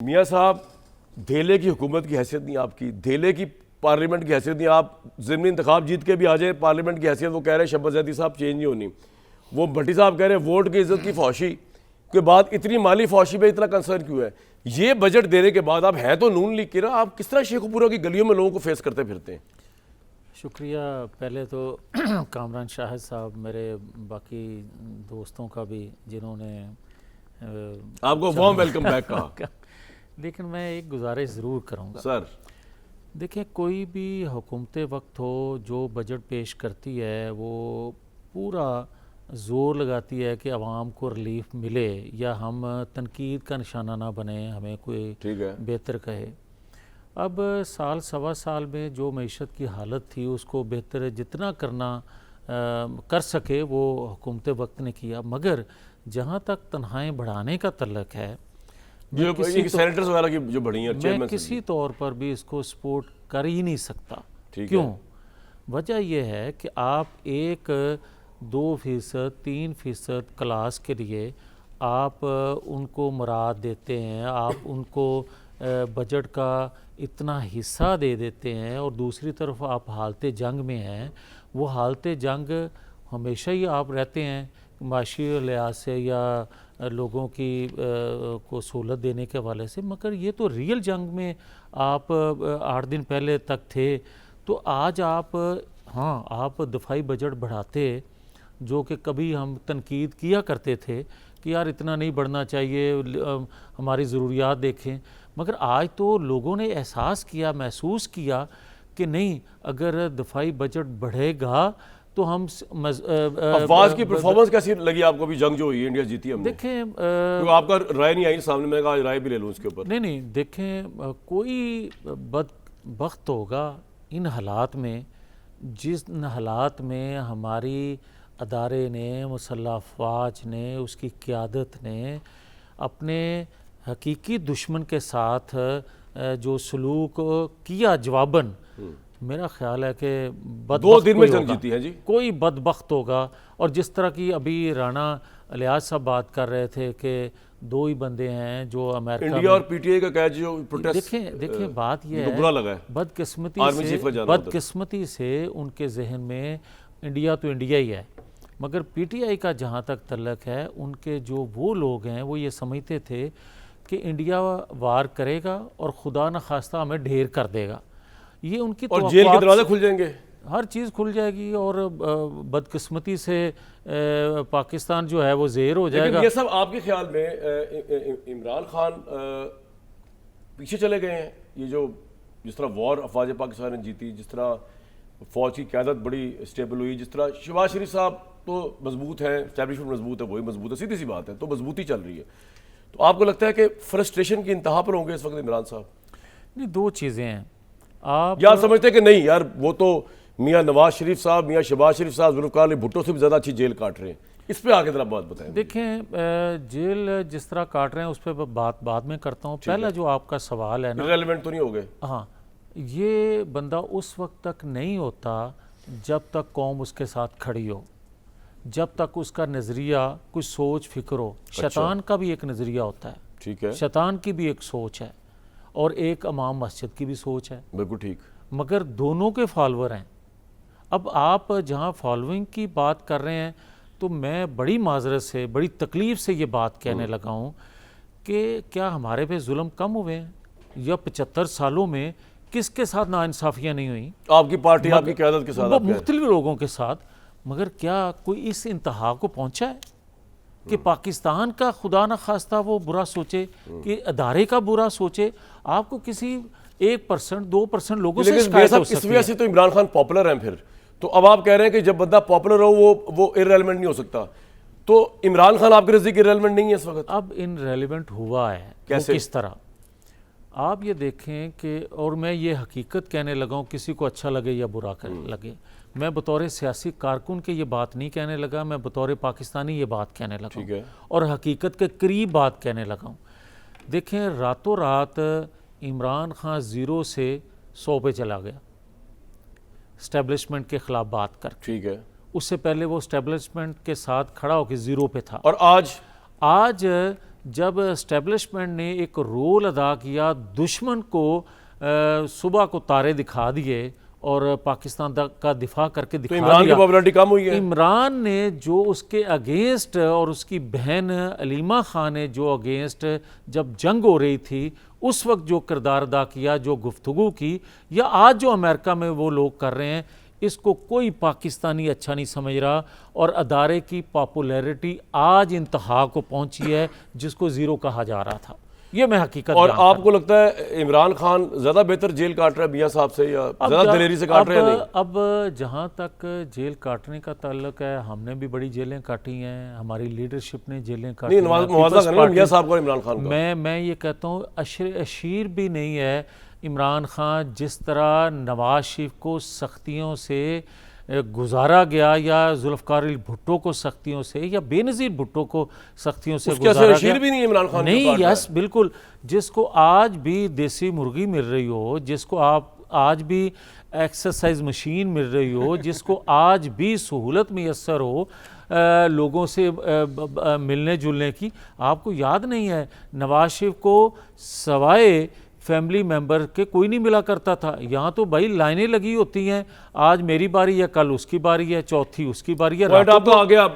मियाँ साहब, धेले की हुकूमत की हैसियत नहीं आपकी, धेले की पार्लियामेंट की हैसियत नहीं। आप ज़िमनी इंतखाब जीत के भी आ जाए, पार्लियामेंट की हैसियत वो कह रहे हैं शहबाज ज़ैदी साहब चेंज नहीं होनी। वो भट्टी साहब कह रहे हैं वोट की इज्जत की फौशी के बाद इतनी माली फौशी पे इतना कंसर्न क्यों है? ये बजट देने के बाद आप हैं तो नून लीग के ना, आप किस तरह शेखपुरा की गलियों में लोगों को फेस करते फिरते हैं? शुक्रिया। पहले तो कामरान शाहिद साहब, मेरे बाकी दोस्तों का भी जिन्होंने आपको वार्म वेलकम बैक कहा। लेकिन मैं एक गुजारिश ज़रूर करूँगा सर, देखिए, कोई भी हुकूमत वक्त हो जो बजट पेश करती है वो पूरा ज़ोर लगाती है कि आवाम को रिलीफ मिले या हम तनकीद का निशाना ना बने, हमें कोई ठीक है। बेहतर कहे। अब साल सवा साल में जो मईशत की हालत थी उसको बेहतर जितना करना कर सके वो हुकूमत वक्त ने किया, मगर जहाँ तक तनख्वाहें बढ़ाने का तल्लक है, जो सेनेटर्स वगैरह की जो बढ़ी हैं, मैं किसी तौर पर भी इसको सपोर्ट कर ही नहीं सकता। क्यों? वजह यह है कि आप 1-2%, 3% क्लास के लिए आप उनको मुराद देते हैं, आप उनको बजट का इतना हिस्सा दे देते हैं, और दूसरी तरफ आप हालते जंग में हैं। वो हालते जंग हमेशा ही आप रहते हैं माशी लिहाज से या लोगों की को सहूलत देने के हवाले से, मगर ये तो रियल जंग में आप 8 दिन पहले तक थे। तो आज आप आप दफाई बजट बढ़ाते, जो कि कभी हम तनकीद किया करते थे कि यार इतना नहीं बढ़ना चाहिए, हमारी ज़रूरियात देखें, मगर आज तो लोगों ने एहसास किया, महसूस किया कि नहीं, अगर दफाई बजट बढ़ेगा तो हम अफवाज की परफॉर्मेंस कैसी लगी आपको? भी जंग जो हुई, इंडिया जीती हमने, देखें तो आपका राय नहीं आई सामने, मैं कहा राय भी ले लूँ उसके ऊपर। नहीं, देखें, कोई बदबख्त होगा इन हालात में, जिस हालात में हमारी अदारे ने, मुसल्लह अफवाज ने, उसकी क़यादत ने अपने हकीकी दुश्मन के साथ जो सलूक किया जवाबन, मेरा ख्याल है कि 2 दिन में जंग जीती है जी। कोई बदबख्त होगा। और जिस तरह की अभी राना लियाज साहब बात कर रहे थे कि 2 ही बंदे हैं जो अमेरिका, इंडिया और पीटीआई का कैच जो प्रोटेस्ट, देखें बात यह है, बुरा लगा है, बदकिस्मती से उनके जहन में इंडिया तो इंडिया ही है, मगर पीटीआई का जहाँ तक तल्लक है, उनके जो वो लोग हैं वो ये समझते थे कि इंडिया वार करेगा और खुदा न खास्ता हमें ढेर कर देगा। ये उनकी और जेल के दरवाजे खुल जाएंगे, हर चीज़ खुल जाएगी, और बदकिस्मती से पाकिस्तान जो है वो ज़ेर हो जाएगा। ये सब आपके ख्याल में इमरान खान पीछे चले गए हैं? ये जो जिस तरह वॉर अफवाज पाकिस्तान ने जीती, जिस तरह फौज की क़यादत बड़ी स्टेबल हुई, जिस तरह शहबाज शरीफ साहब तो मजबूत हैं, एस्टैब्लिशमेंट मजबूत है, वही मजबूत है, सीधी सी बात है, तो मजबूती चल रही है। तो आपको लगता है कि फ्रस्ट्रेशन की इंतहा पर होंगे इस वक्त इमरान साहब? नहीं, 2 चीज़ें हैं। आप यार समझते कि नहीं यार, वो तो मियाँ नवाज शरीफ साहब, मियाँ शहबाज शरीफ साहब जुल्फ़िकार अली भुट्टो से भी ज़्यादा अच्छी जेल काट रहे हैं, इस पे आगे जरा बात बताएं। देखें, जेल जिस तरह काट रहे हैं उस पर बात बाद में करता हूँ। पहला जो आपका सवाल है ना, रेलेवेंट तो नहीं हो गए? हाँ, ये बंदा उस वक्त तक नहीं होता जब तक कौम उसके साथ खड़ी हो, जब तक उसका नज़रिया, कुछ सोच फिक्र हो। शैतान का भी एक नज़रिया होता है, ठीक है, शैतान की भी एक सोच है, और एक इमाम मस्जिद की भी सोच है, बिल्कुल ठीक, मगर दोनों के फॉलोअर हैं। अब आप जहाँ फॉलोइंग की बात कर रहे हैं, तो मैं बड़ी माजरत से, बड़ी तकलीफ़ से ये बात कहने लगा हूँ कि क्या हमारे पे जुल्म कम हुए हैं, या 75 सालों में किसके साथ नाइंसाफ़ियाँ नहीं हुई? आपकी पार्टी, आपकी क़यादत के साथ, मुख्तलिफ लोगों के साथ, मगर क्या कोई इस इंतहा को पहुँचा है कि पाकिस्तान का खुदा न खास्ता वो बुरा सोचे, कि अदारे का बुरा सोचे? आपको किसी 1%, 2% लोगों से शिकायत हो सकती है। इस वजह से तो इमरान खान पॉपुलर हैं फिर। तो अब आप कह रहे हैं कि जब बंदा पॉपुलर हो वो इररेलेवेंट नहीं हो सकता, तो इमरान खान आपके नज़दीक इररेलेवेंट नहीं है इस वक्त? अब इनरेलेवेंट हुआ है, कैसे, किस तरह? आप ये देखें कि, और मैं ये हकीकत कहने लगा हूँ, किसी को अच्छा लगे या बुरा लगे, मैं बतौर सियासी कारकुन के ये बात नहीं कहने लगा, मैं बतौर पाकिस्तानी ये बात कहने लगा हूँ, और हकीकत के करीब बात कहने लगा हूँ। देखें, रातों रात इमरान खान 0 से 100 पे चला गया एस्टेब्लिशमेंट के ख़िलाफ़ बात कर, ठीक है। उससे पहले वो एस्टेब्लिशमेंट के साथ खड़ा होकर 0 पे था, और आज जब एस्टेब्लिशमेंट ने एक रोल अदा किया, दुश्मन को सुबह को तारे दिखा दिए और पाकिस्तान का दिफा करके तो दिखा इमरान की दिया। पॉपुलैरिटी कम हुई है। इमरान ने जो उसके अगेंस्ट और उसकी बहन अलीमा खान ने जो अगेंस्ट जब जंग हो रही थी उस वक्त जो किरदार अदा किया, जो गुफ्तगू की, या आज जो अमेरिका में वो लोग कर रहे हैं, इसको कोई पाकिस्तानी अच्छा नहीं समझ रहा। और अदारे की पॉपुलैरिटी आज इंतहा को पहुंची है जिसको ज़ीरो कहा जा रहा था। ये मैं हकीकत और जानता आपको लगता है इमरान खान ज्यादा बेहतर जेल काट रहा है मियां साहब से, या ज्यादा दलेरी से काट रहे हैं? नहीं, अब जहाँ तक जेल काटने का ताल्लुक है, हमने भी बड़ी जेलें काटी हैं, हमारी लीडरशिप ने जेलें काटी नहीं, हैं। मुआवजा पीपल्स करें पार्टी- मियां साहब को और इमरान खान को। मैं ये कहता हूँ अशीर भी नहीं है इमरान खान। जिस तरह नवाज शरीफ को सख्तियों से गुजारा गया, या जुल्फ़िकार अली भुट्टो को सख्तियों से, या बेनज़ीर भुट्टो को सख्तियों से उसके गुजारा असर अशीर गया, भी नहीं है इमरान खान नहीं, को काट रहा यस बिल्कुल। जिसको आज भी देसी मुर्गी मिल रही हो, जिसको आप आज भी एक्सरसाइज मशीन मिल रही हो, जिसको आज भी सहूलत मैसर हो लोगों से मिलने जुलने की, आपको याद नहीं है नवाज शरीफ को सवाए फैमिली मेंबर के कोई नहीं मिला करता था। यहाँ तो भाई लाइनें लगी होती हैं, आज मेरी बारी है, कल उसकी बारी है, चौथी उसकी बारी है। पॉइंट रातों आपका आ गया।